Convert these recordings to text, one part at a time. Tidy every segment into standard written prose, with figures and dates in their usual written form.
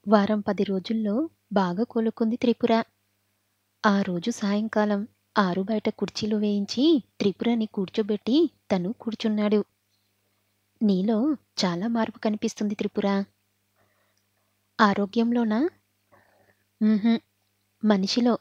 వారం 10 రోజుల్లో బాగా కోలుకుంది త్రిపుర. ఆ రోజు సాయంకాలం ఆరు బయట కుర్చీలు వేయించి త్రిపురని కూర్చోబెట్టి తను కూర్చున్నాడు. నీలో చాలా మార్పు కనిపిస్తుంది త్రిపుర. ఆరోగ్యంలోనా? హుహు. మనిషిలో.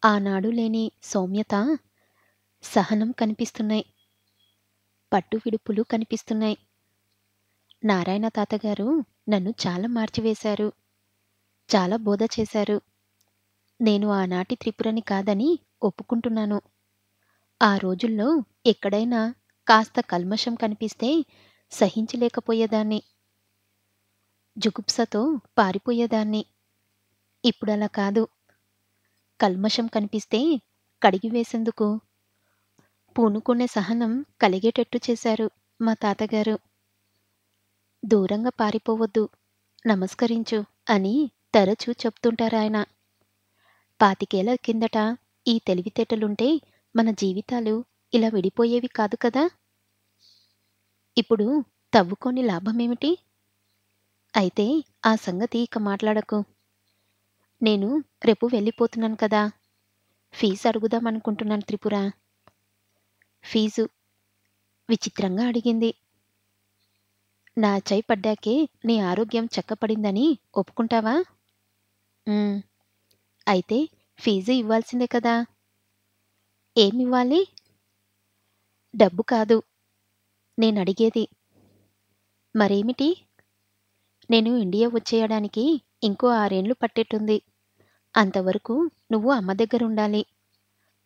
ఆనాడు లేని సౌమ్యత, సహనం కనిపిస్తున్నాయి. పట్టు విడుపులు కనిపిస్తున్నాయి. నారాయణ తాతగారు నన్ను చాలా మార్చివేశారు. చాలా బోధ చేశారు. నేను ఆనాటి త్రిపురని కాదని ఒప్పుకుంటున్నాను. ఆ రోజుల్లో ఎక్కడైనా కాస్త కల్మషం కనిపిస్తే సహించలేకపోయేదాన్ని. జుగుప్సతో పారిపోయేదాన్ని. ఇప్పుడలా కాదు. కల్మషం కనిపిస్తే కడిగివేసేందుకు పూనుకునే సహనం కలిగేటట్టు చేశారు మా తాతగారు. దూరంగా పారిపోవద్దు, నమస్కరించు అని తరచూ చెప్తుంటారాయన. 25 కిందట ఈ తెలివితేటలుంటే మన జీవితాలు ఇలా విడిపోయేవి కాదు కదా! ఇప్పుడు తవ్వుకొని లాభమేమిటి? అయితే ఆ సంగతి ఇక మాట్లాడకు. నేను రేపు వెళ్ళిపోతున్నాను కదా! ఫీజు అడుగుదామనుకుంటున్నాను త్రిపుర. ఫీజు విచిత్రంగా అడిగింది. నా చెయ్యి పడ్డాకే నీ ఆరోగ్యం చక్కపడిందని ఒప్పుకుంటావా? హ్మ్. అయితే ఫీజు ఇవ్వాల్సిందే కదా! ఏమివ్వాలి? డబ్బు కాదు నేనడిగేది. మరేమిటి? నేను ఇండియా వచ్చేయడానికి ఇంకో 6 ఏళ్ళు పట్టేట్టుంది. అంతవరకు నువ్వు అమ్మ దగ్గరుండాలి.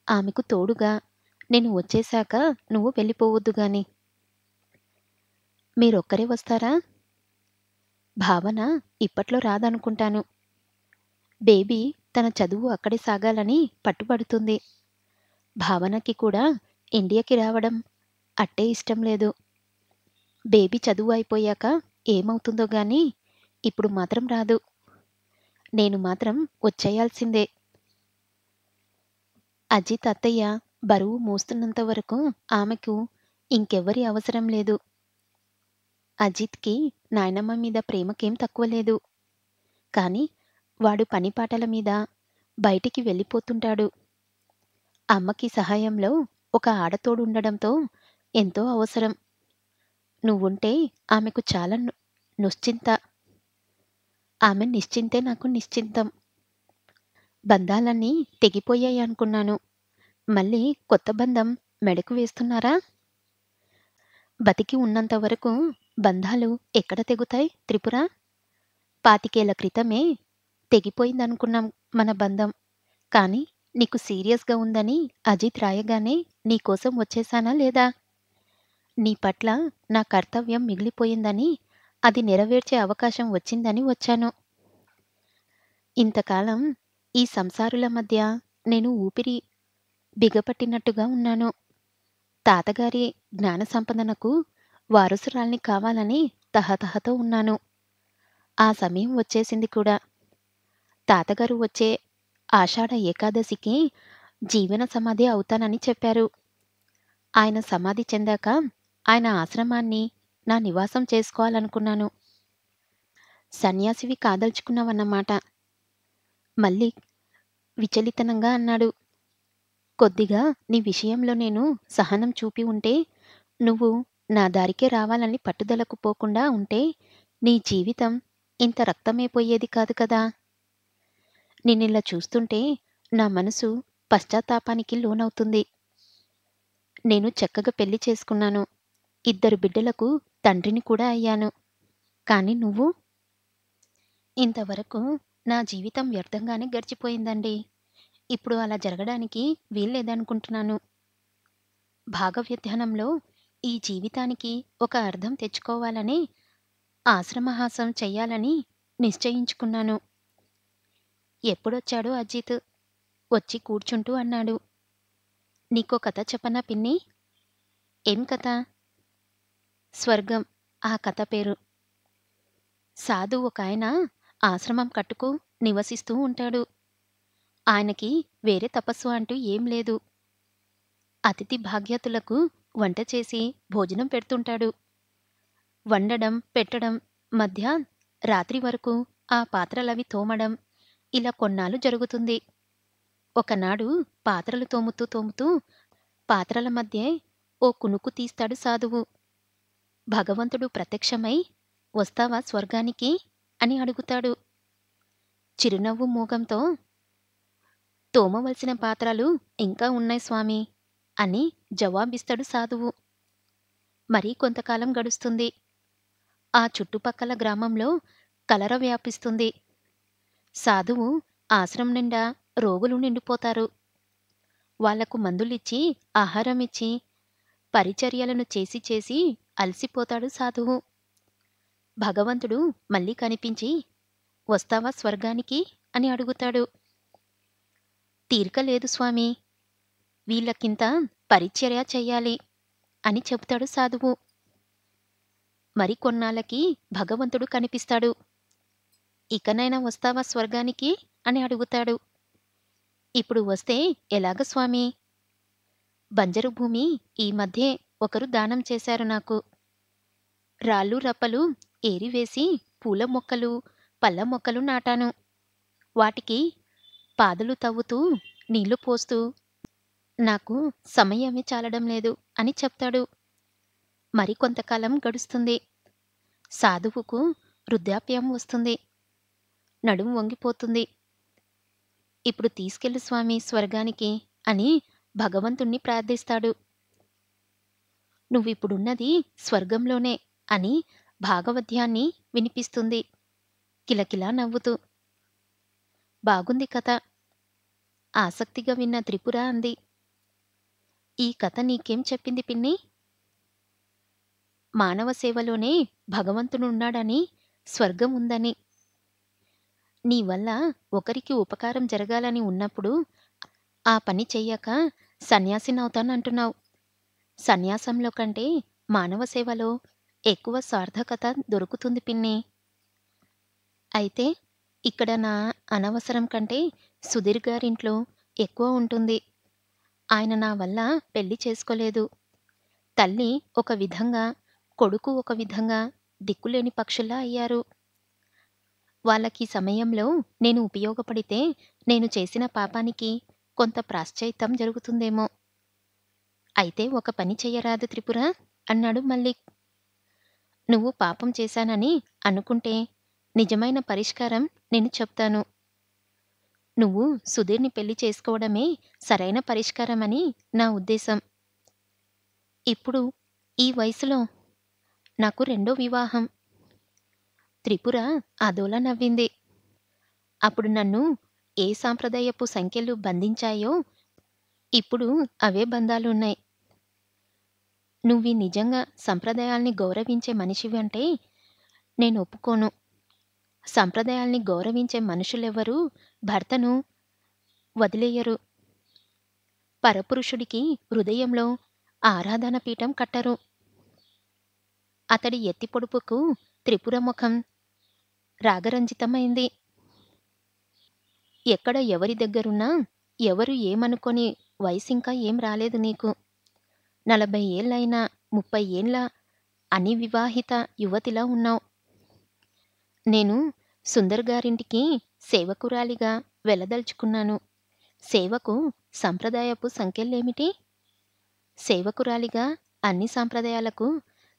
ఆమెకు తోడుగా నేను వచ్చేశాక నువ్వు వెళ్ళిపోవద్దు గాని. మీరొక్కరే వస్తారా? భావన ఇప్పట్లో రాదనుకుంటాను. బేబీ తన చదువు అక్కడే సాగాలని పట్టుబడుతుంది. భావనకి కూడా ఇండియాకి రావడం అట్టే ఇష్టం లేదు. బేబీ చదువు అయిపోయాక ఏమవుతుందో గాని ఇప్పుడు మాత్రం రాదు. నేను మాత్రం వచ్చేయాల్సిందే. అజిత్ అత్తయ్య బరువు మోస్తున్నంత వరకు ఆమెకు ఇంకెవ్వరి అవసరం లేదు. అజిత్‌కి నాయనమ్మ మీద ప్రేమకేం తక్కువ లేదు. కానీ వాడు పనిపాటల మీద బయటికి వెళ్ళిపోతుంటాడు. అమ్మకి సహాయంలో ఒక ఆడతోడుండడంతో ఎంతో అవసరం. నువ్వుంటే ఆమెకు చాలా నుశ్చింత. ఆమె నిశ్చింతే నాకు నిశ్చింతం. బంధాలన్నీ తెగిపోయాయనుకున్నాను. మళ్ళీ కొత్త బంధం మెడకు వేస్తున్నారా? బతికి ఉన్నంత వరకు బంధాలు ఎక్కడ తెగుతాయి త్రిపుర? 25 క్రితమే తెగిపోయిందనుకున్నాం మన బంధం. కానీ నీకు సీరియస్‌గా ఉందని అజిత్ రాయగానే నీకోసం వచ్చేశానా లేదా? నీ పట్ల నా కర్తవ్యం మిగిలిపోయిందని, అది నెరవేర్చే అవకాశం వచ్చిందని వచ్చాను. ఇంతకాలం ఈ సంసారుల మధ్య నేను ఊపిరి బిగపట్టినట్టుగా ఉన్నాను. తాతగారి జ్ఞాన సంపదనకు వారసురాల్ని కావాలని తహతహతో ఉన్నాను. ఆ సమయం వచ్చేసింది కూడా. తాతగారు వచ్చే ఆషాఢ ఏకాదశికి జీవన సమాధి అవుతానని చెప్పారు. ఆయన సమాధి చెందాక ఆయన ఆశ్రమాన్ని నా నివాసం చేసుకోవాలనుకున్నాను. సన్యాసివి కాదలుచుకున్నావన్నమాట. మళ్ళీ విచలితనంగా అన్నాడు. కొద్దిగా నీ విషయంలో నేను సహనం చూపి ఉంటే, నువ్వు నా దారికే రావాలని పట్టుదలకు పోకుండా ఉంటే, నీ జీవితం ఇంత రక్తమైపోయేది కాదు కదా! నిన్నిలా చూస్తుంటే నా మనసు పశ్చాత్తాపానికి లోనవుతుంది. నేను చక్కగా పెళ్లి చేసుకున్నాను. 2 బిడ్డలకు తండ్రిని కూడా అయ్యాను. కానీ నువ్వు? ఇంతవరకు నా జీవితం వ్యర్థంగానే గడిచిపోయిందండి. ఇప్పుడు అలా జరగడానికి వీల్లేదనుకుంటున్నాను. భాగవ్యధ్యానంలో ఈ జీవితానికి ఒక అర్థం తెచ్చుకోవాలని, ఆశ్రమహాసం చెయ్యాలని నిశ్చయించుకున్నాను. ఎప్పుడొచ్చాడో అజిత్. వచ్చి కూర్చుంటూ అన్నాడు. నీకో కథ చెప్పనా పిన్నీ? ఏం కథ? స్వర్గం ఆ కథ పేరు. సాధు ఒకాయన ఆశ్రమం కట్టుకు నివసిస్తూ ఉంటాడు. ఆయనకి వేరే తపస్సు అంటూ ఏం లేదు. అతిథి భాగ్యతులకు వంట చేసి భోజనం పెడుతుంటాడు. వండడం, పెట్టడం మధ్య రాత్రి వరకు ఆ పాత్రలవి తోమడం ఇలా కొన్నాళ్ళు జరుగుతుంది. ఒకనాడు పాత్రలు తోముతూ తోముతూ పాత్రల మధ్యే ఓ కునుకు తీస్తాడు సాధువు. భగవంతుడు ప్రత్యక్షమై వస్తావా స్వర్గానికి అని అడుగుతాడు. చిరునవ్వు మూగంతో తోమవలసిన పాత్రలు ఇంకా ఉన్నాయి స్వామీ అని జవాబిస్తాడు సాధువు. మరీ కొంతకాలం గడుస్తుంది. ఆ చుట్టుపక్కల గ్రామంలో కలర వ్యాపిస్తుంది. సాధువు ఆశ్రమం నిండా రోగులు నిండిపోతారు. వాళ్లకు మందులిచ్చి ఆహారమిచ్చి పరిచర్యలను చేసి చేసి అలసిపోతాడు సాధువు. భగవంతుడు మళ్ళీ కనిపించి వస్తావా స్వర్గానికి అని అడుగుతాడు. తీరిక లేదు స్వామీ, వీళ్ళకింత పరిచర్య చెయ్యాలి అని చెబుతాడు సాధువు. మరికొన్నాళ్ళకి భగవంతుడు కనిపిస్తాడు. ఇకనైనా వస్తావా స్వర్గానికి అని అడుగుతాడు. ఇప్పుడు వస్తే ఎలాగ స్వామీ? బంజరు భూమి ఈ మధ్యే ఒకరు దానం చేశారు నాకు. రాళ్ళు రప్పలు ఏరివేసి పూల మొక్కలు పళ్ళ మొక్కలు నాటాను. వాటికి పాదులు తవ్వుతూ నీళ్లు పోస్తూ నాకు సమయమే చాలడం లేదు అని చెప్తాడు. మరికొంతకాలం గడుస్తుంది. సాధువుకు వృద్ధాప్యం వస్తుంది. నడుము వంగిపోతుంది. ఇప్పుడు తీసుకెళ్ళు స్వామి స్వర్గానికి అని భగవంతుణ్ణి ప్రార్థిస్తాడు. నువ్విప్పుడున్నది స్వర్గంలోనే అని భాగవద్యాన్ని వినిపిస్తుంది కిలకిలా నవ్వుతూ. బాగుంది కథ, ఆసక్తిగా విన్న త్రిపుర అంది. ఈ కథ నీకేం చెప్పింది పిన్ని? మానవ సేవలోనే భగవంతుడున్నాడని, స్వర్గం ఉందని. నీ వల్ల ఒకరికి ఉపకారం జరగాలని ఉన్నప్పుడు ఆ పని చెయ్యక సన్యాసినవుతానంటున్నావు. సన్యాసంలో కంటే మానవ సేవలో ఎక్కువ సార్థకత దొరుకుతుంది పిన్ని. అయితే ఇక్కడ నా అనవసరం కంటే సుధీర్ గారింట్లో ఎక్కువ ఉంటుంది. ఆయన నా వల్ల పెళ్లి చేసుకోలేదు. తల్లి ఒక విధంగా, కొడుకు ఒక విధంగా దిక్కులేని పక్షుల్లా అయ్యారు. వాళ్ళకి సమయంలో నేను ఉపయోగపడితే నేను చేసిన పాపానికి కొంత ప్రాశ్చయిత్తం జరుగుతుందేమో. అయితే ఒక పని చెయ్యరాదు త్రిపుర అన్నాడు మల్లిక్. నువ్వు పాపం చేశానని అనుకుంటే నిజమైన పరిష్కారం నేను చెప్తాను. నువ్వు సుధీర్ని పెళ్లి చేసుకోవడమే సరైన పరిష్కారమని నా ఉద్దేశం. ఇప్పుడు ఈ వయసులో నాకు రెండో వివాహం. త్రిపుర అదోలా నవ్వింది. అప్పుడు నన్ను ఏ సాంప్రదాయపు సంఖ్యలు బంధించాయో ఇప్పుడు అవే బంధాలున్నాయి. నువ్వు నిజంగా సంప్రదాయాల్ని గౌరవించే మనిషివి అంటే నేను ఒప్పుకోను. సంప్రదాయాల్ని గౌరవించే మనుషులెవరూ భర్తను వదిలేయరు. పరపురుషుడికి హృదయంలో ఆరాధన పీఠం కట్టరు. అతడి ఎత్తి పొడుపుకు త్రిపుర ముఖం రాగరంజితమైంది. ఎక్కడ ఎవరి దగ్గరున్నా ఎవరు ఏమనుకొని వయసింకా ఏం రాలేదు నీకు. 40 ఏళ్ళైనా 30 ఏళ్ళ అనివివాహిత యువతిలా ఉన్నావు. నేను సుందర్ గారింటికి సేవకురాలిగా వెళ్ళదలుచుకున్నాను. సేవకు సంప్రదాయపు సంఖ్యలేమిటి? సేవకురాలిగా అన్ని సంప్రదాయాలకు,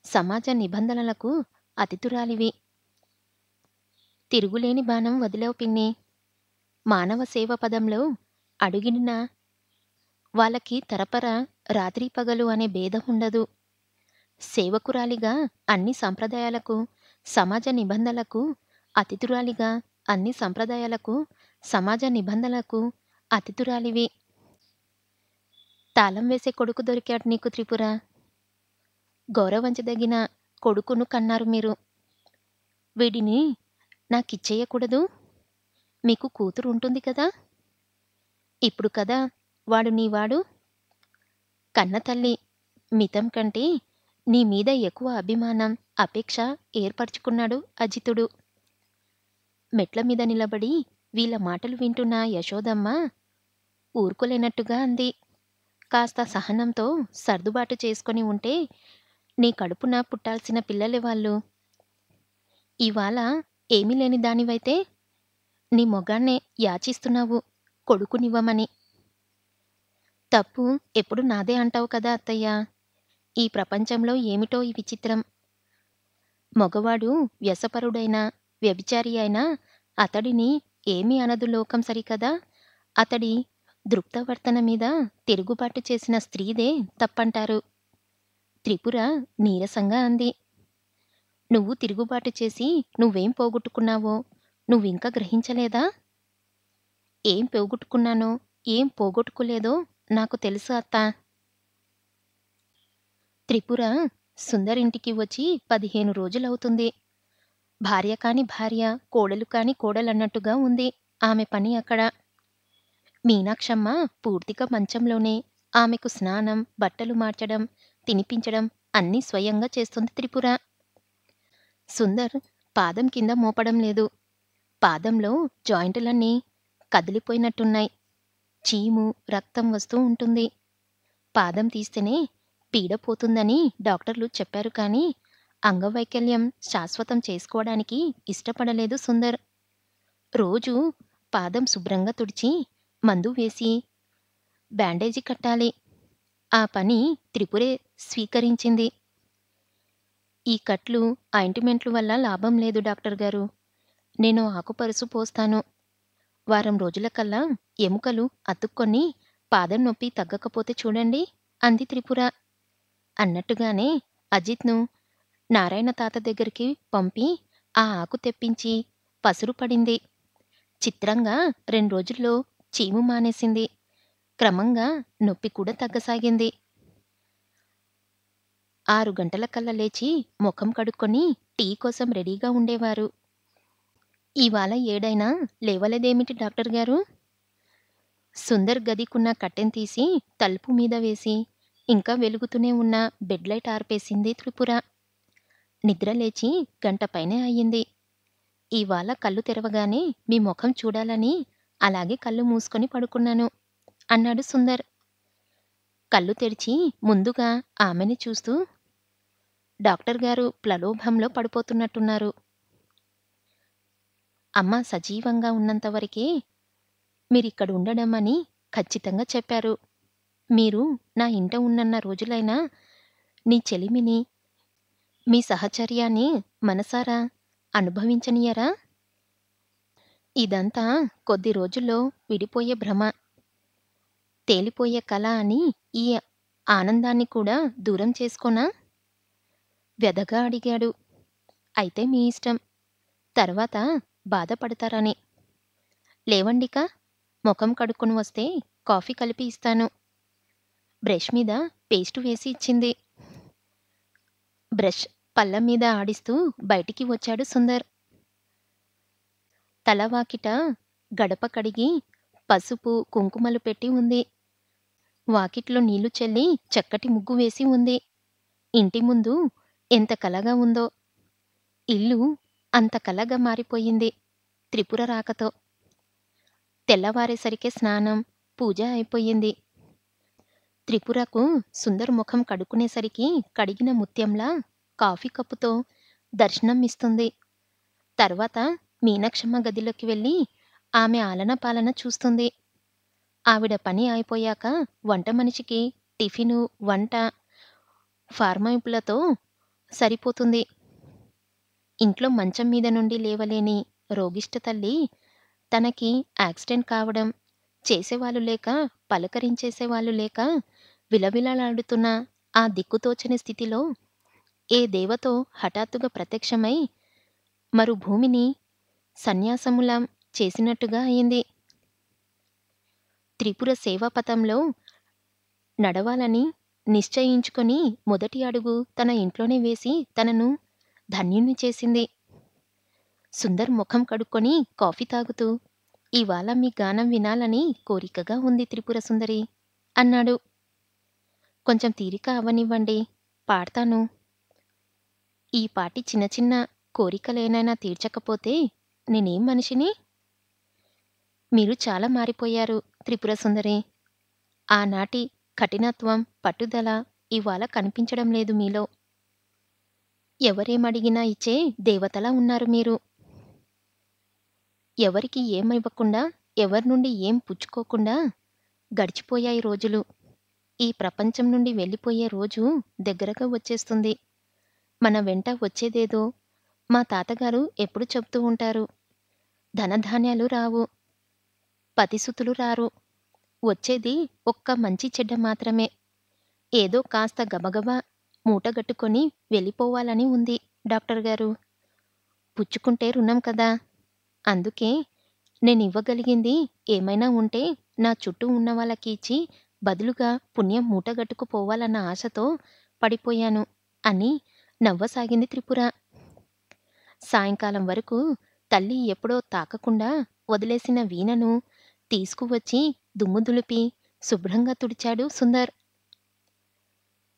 సమాజ నిబంధనలకు అతిథురాలివి. తిరుగులేని బాణం వదిలావు పిన్ని. మానవ సేవ పదంలో అడుగిన వాళ్ళకి తరపర రాత్రి పగలు అనే భేదం ఉండదు. సేవకురాలిగా అన్ని సంప్రదాయాలకు, సమాజ నిబంధనలకు అతిథురాలిగా అన్ని సంప్రదాయాలకు, సమాజ నిబంధనలకు అతిథురాలివి. తాళం వేసే కొడుకు దొరికాడు నీకు త్రిపుర. గౌరవించదగిన కొడుకును కన్నారు మీరు. వీడిని నాకిచ్చేయకూడదు? మీకు కూతురు ఉంటుంది కదా. ఇప్పుడు కదా వాడు నీవాడు. కన్నతల్లి మితం కంటే నీ మీద ఎక్కువ అభిమానం, అపేక్ష ఏర్పరచుకున్నాడు అజితుడు. మెట్ల మీద నిలబడి వీళ్ళ మాటలు వింటున్న యశోదమ్మ ఊరుకోలేనట్టుగా అంది. కాస్త సహనంతో సర్దుబాటు చేసుకొని ఉంటే నీ కడుపున పుట్టాల్సిన పిల్లలే వాళ్ళు. ఇవాళ ఏమీ లేని దానివైతే నీ మొగాన్నే యాచిస్తున్నావు కొడుకునివ్వమని. తప్పు ఎప్పుడు నాదే అంటావు కదా అత్తయ్యా! ఈ ప్రపంచంలో ఏమిటో ఈ విచిత్రం. మగవాడు వ్యసపరుడైనా, వ్యభిచారి అయినా అతడిని ఏమీ అనదు లోకం సరికదా! అతడి దృప్తవర్తన మీద తిరుగుబాటు చేసిన స్త్రీదే తప్పంటారు. త్రిపుర నీరసంగా అంది. నువ్వు తిరుగుబాటు చేసి నువ్వేం పోగొట్టుకున్నావో నువ్వింక గ్రహించలేదా? ఏం పోగొట్టుకున్నానో, ఏం పోగొట్టుకోలేదో నాకు తెలుసు అత్తా. త్రిపుర సుందరింటికి వచ్చి 15 రోజులవుతుంది. భార్య కాని భార్య, కోడలు కాని కోడలన్నట్టుగా ఉంది ఆమె పని అక్కడ. మీనాక్షమ్మ పూర్తిగా మంచంలోనే ఆమెకు స్నానం, బట్టలు మార్చడం, తినిపించడం అన్నీ స్వయంగా చేస్తుంది త్రిపుర. సుందర్ పాదం కింద మోపడం లేదు. పాదంలో జాయింటులన్నీ కదిలిపోయినట్టున్నాయి. చీము, రక్తం వస్తూ ఉంటుంది. పాదం తీస్తేనే పీడ పోతుందని డాక్టర్లు చెప్పారు కానీ అంగవైకల్యం శాశ్వతం చేసుకోవడానికి ఇష్టపడలేదు సుందర్. రోజూ పాదం శుభ్రంగా తుడిచి, మందు వేసి, బ్యాండేజీ కట్టాలి. ఆ పని త్రిపురే స్వీకరించింది. ఈ కట్లు, ఆయింటిమెంట్లు వల్ల లాభం లేదు డాక్టర్ గారు. నేను ఆకుపరుసు పోస్తాను. వారం రోజులకల్లా ఎముకలు అతుక్కొని పాదం నొప్పి తగ్గకపోతే చూడండి అంది త్రిపుర. అన్నట్టుగానే అజిత్ను నారాయణ తాత దగ్గరికి పంపి ఆ ఆకు తెప్పించి పసురు పడింది. చిత్రంగా 2 రోజుల్లో చీము మానేసింది. క్రమంగా నొప్పి కూడా తగ్గసాగింది. 6 గంటలకల్లా లేచి ముఖం కడుక్కొని టీ కోసం రెడీగా ఉండేవారు. ఇవాళ 7 లేవలేదేమిటి డాక్టర్ గారు? సుందర్ గదికున్న కట్టెన్ తీసి తలుపు మీద వేసి ఇంకా వెలుగుతూనే ఉన్న బెడ్ లైట్ ఆర్పేసింది త్రిపుర. నిద్ర లేచి గంట పైనే అయ్యింది. ఇవాళ కళ్ళు తెరవగానే మీ ముఖం చూడాలని అలాగే కళ్ళు మూసుకొని పడుకున్నాను అన్నాడు సుందర్. కళ్ళు తెరిచి ముందుగా ఆమెని చూస్తూ, డాక్టర్ గారు ప్రలోభంలో పడిపోతున్నట్టున్నారు. అమ్మ సజీవంగా ఉన్నంతవరకే మీరిక్కడ ఉండడం అని ఖచ్చితంగా చెప్పారు. మీరు నా ఇంట ఉన్నన్న రోజులైనా నీ చెలిమిని, మీ సహచర్యాన్ని మనసారా అనుభవించనియరా? ఇదంతా కొద్ది రోజుల్లో విడిపోయే భ్రమ, తేలిపోయే కల అని ఈ ఆనందాన్ని కూడా దూరం చేసుకోనా? వ్యధగా అడిగాడు. అయితే మీ ఇష్టం. తర్వాత బాధపడతారని. లేవండిక, ముఖం కడుక్కొని వస్తే కాఫీ కలిపి ఇస్తాను. బ్రష్ మీద పేస్టు వేసి ఇచ్చింది. బ్రష్ పళ్ళ మీద ఆడిస్తూ బయటికి వచ్చాడు సుందర్. తలవాకిట గడప కడిగి పసుపు, కుంకుమలు పెట్టి ఉంది. వాకిట్లో నీళ్లు చల్లి చక్కటి ముగ్గు వేసి ఉంది. ఇంటి ముందు ఎంత కలగా ఉందో. ఇల్లు అంత కలగా మారిపోయింది త్రిపుర రాకతో. తెల్లవారేసరికే స్నానం, పూజ అయిపోయింది. త్రిపురకు సుందర్ ముఖం కడుక్కునేసరికి కడిగిన ముత్యంలా కాఫీ కప్పుతో దర్శనం ఇస్తుంది. తర్వాత మీనాక్షమ్మ గదిలోకి వెళ్ళి ఆమె ఆలన పాలన చూస్తుంది. ఆవిడ పని అయిపోయాక వంట మనిషికి టిఫిను, వంట, ఫార్మాయింపులతో సరిపోతుంది. ఇంట్లో మంచం మీద నుండి లేవలేని రోగిష్ట తల్లి తనకి యాక్సిడెంట్ కావడం, చేసేవాళ్ళు లేక, పలకరించేసేవాళ్ళు లేక విలవిలలాడుతున్న ఆ దిక్కుతోచని స్థితిలో ఏ దేవతో హఠాత్తుగా ప్రత్యక్షమై మరు భూమిని సన్యాసములం చేసినట్టుగా అయింది. త్రిపుర సేవాపథంలో నడవాలని నిశ్చయించుకొని మొదటి అడుగు తన ఇంట్లోనే వేసి తనను ధన్యుణ్ణి చేసింది. సుందర్ ముఖం కడుక్కొని కాఫీ తాగుతూ, ఇవాళ మీ గానం వినాలని కోరికగా ఉంది త్రిపుర సుందరి అన్నాడు. కొంచెం తీరిక అవ్వనివ్వండి, పాడతాను. ఈ పాటి చిన్న చిన్న కోరికలేనైనా తీర్చకపోతే నేనేం మనిషిని? మీరు చాలా మారిపోయారు త్రిపుర సుందరి. ఆనాటి కఠినత్వం, పట్టుదల ఇవాళ కనిపించడం లేదు మీలో. ఎవరేమడిగినా ఇచ్చే దేవతలా ఉన్నారు మీరు. ఎవరికి ఏమివ్వకుండా, ఎవరి నుండి ఏం పుచ్చుకోకుండా గడిచిపోయాయి రోజులు. ఈ ప్రపంచం నుండి వెళ్ళిపోయే రోజు దగ్గరగా వచ్చేస్తుంది. మన వెంట వచ్చేదేదో మా తాతగారు ఎప్పుడు చెప్తూ ఉంటారు. ధనధాన్యాలు రావు, పతిసుతులు రారు. వచ్చేది ఒక్క మంచి చెడ్డ మాత్రమే. ఏదో కాస్త గబగబా మూటగట్టుకొని వెళ్ళిపోవాలని ఉంది డాక్టర్ గారు. పుచ్చుకుంటే రుణం కదా! అందుకే నేనివ్వగలిగింది ఏమైనా ఉంటే నా చుట్టూ ఉన్న వాళ్ళకి ఇచ్చి బదులుగా పుణ్యం మూటగట్టుకుపోవాలన్న ఆశతో పడిపోయాను అని నవ్వసాగింది త్రిపుర. సాయంకాలం వరకు తల్లి ఎప్పుడో తాకకుండా వదిలేసిన వీణను తీసుకువచ్చి దుమ్ము దులిపి శుభ్రంగా తుడిచాడు సుందర్.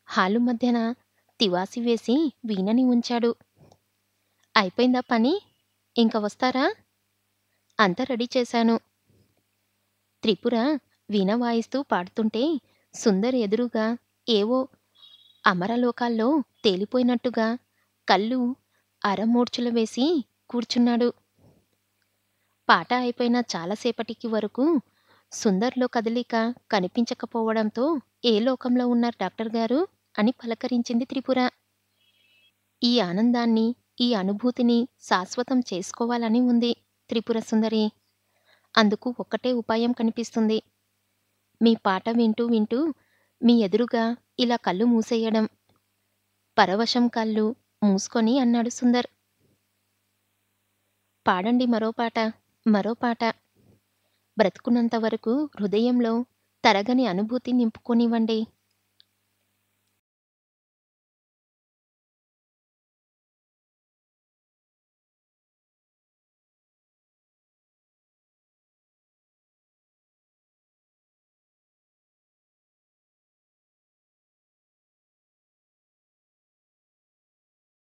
హాలు మధ్యన తివాసి వేసి వీణని ఉంచాడు. అయిపోయిందా పని? ఇంక వస్తారా? అంతా రెడీ చేశాను. త్రిపుర వీణ వాయిస్తూ పాడుతుంటే సుందర్ ఎదురుగా ఏవో అమరలోకాల్లో తేలిపోయినట్టుగా కళ్ళు అరమూర్ఛలు వేసి కూర్చున్నాడు. పాట అయిపోయిన చాలాసేపటికి వరకు సుందర్లో కదలిక కనిపించకపోవడంతో ఏ లోకంలో ఉన్నారు డాక్టర్ గారు అని పలకరించింది త్రిపుర. ఈ ఆనందాన్ని, ఈ అనుభూతిని శాశ్వతం చేసుకోవాలని ఉంది త్రిపుర సుందరి. అందుకు ఒక్కటే ఉపాయం కనిపిస్తుంది. మీ పాట వింటూ వింటూ మీ ఎదురుగా ఇలా కళ్ళు మూసేయడం. పరవశం కళ్ళు మూసుకొని అన్నాడు సుందర్. పాడండి మరో పాట, మరో పాట. బ్రతుకున్నంత వరకు హృదయంలో తరగని అనుభూతి నింపుకొనివ్వండి.